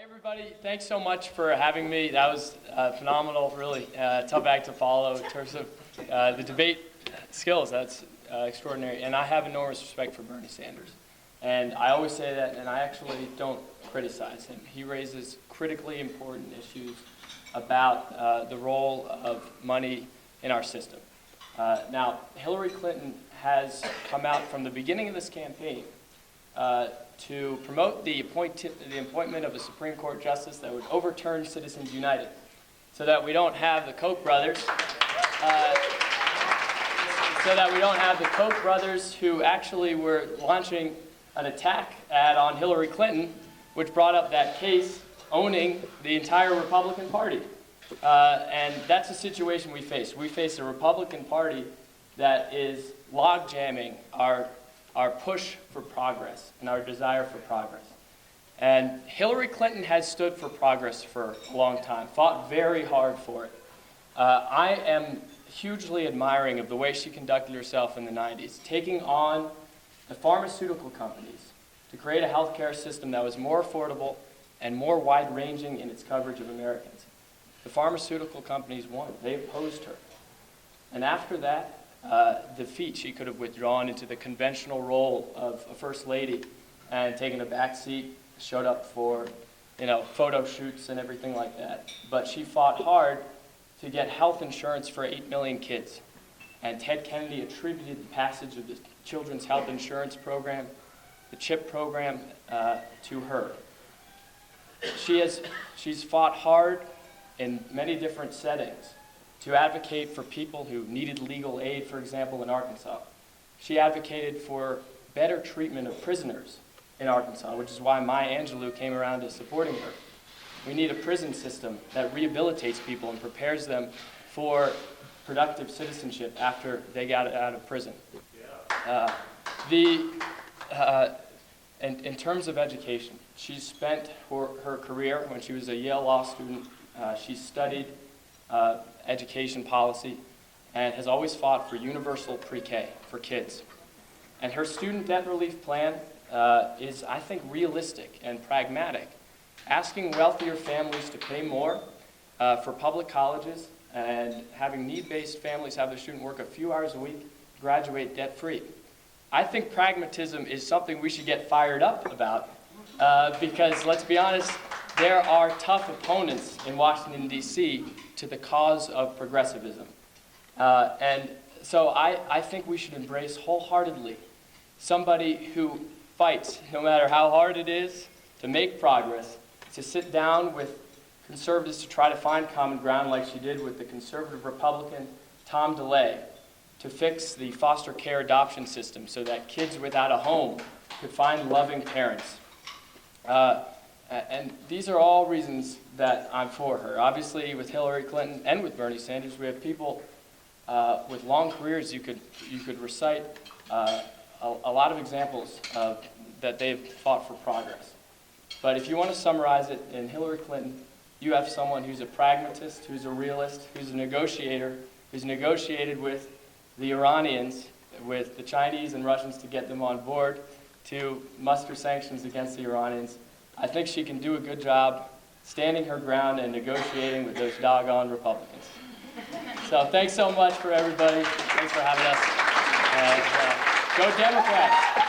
everybody, thanks so much for having me. That was phenomenal, really tough act to follow in terms of the debate skills. That's extraordinary. And I have enormous respect for Bernie Sanders. And I always say that, and I actually don't criticize him. He raises critically important issues about the role of money in our system. Now, Hillary Clinton has come out from the beginning of this campaign to promote the appointment of a Supreme Court justice that would overturn Citizens United, so that we don't have the Koch brothers, who actually were launching an attack ad on Hillary Clinton, which brought up that case owning the entire Republican Party. And that's the situation we face. We face a Republican Party that is log-jamming our push for progress and our desire for progress. And Hillary Clinton has stood for progress for a long time, fought very hard for it. I am hugely admiring of the way she conducted herself in the 90s, taking on the pharmaceutical companies to create a healthcare system that was more affordable and more wide-ranging in its coverage of Americans. The pharmaceutical companies won. They opposed her. And after that defeat, she could have withdrawn into the conventional role of a first lady and taken a back seat, showed up for, photo shoots and everything like that. But she fought hard to get health insurance for 8 million kids. And Ted Kennedy attributed the passage of the Children's Health Insurance Program, the CHIP program, to her. She's fought hard in many different settings to advocate for people who needed legal aid, for example, in Arkansas. She advocated for better treatment of prisoners in Arkansas, which is why Maya Angelou came around to supporting her. We need a prison system that rehabilitates people and prepares them for productive citizenship after they got out of prison. In terms of education, she spent her career, when she was a Yale Law student, she studied education policy and has always fought for universal pre-K for kids. And her student debt relief plan is, I think, realistic and pragmatic, asking wealthier families to pay more for public colleges and having need-based families have their student work a few hours a week, graduate debt-free. I think pragmatism is something we should get fired up about because, let's be honest, there are tough opponents in Washington, D.C. to the cause of progressivism. And so I think we should embrace wholeheartedly somebody who fights, no matter how hard it is, to make progress, to sit down with conservatives to try to find common ground like she did with the conservative Republican Tom DeLay, to fix the foster care adoption system so that kids without a home could find loving parents. And these are all reasons that I'm for her. Obviously, with Hillary Clinton and with Bernie Sanders, we have people with long careers. You could recite a lot of examples that they've fought for progress. But if you want to summarize it, in Hillary Clinton, you have someone who's a pragmatist, who's a realist, who's a negotiator, who's negotiated with the Iranians, with the Chinese and Russians to get them on board, to muster sanctions against the Iranians. I think she can do a good job standing her ground and negotiating with those doggone Republicans. So thanks so much for everybody. Thanks for having us. And go Democrats.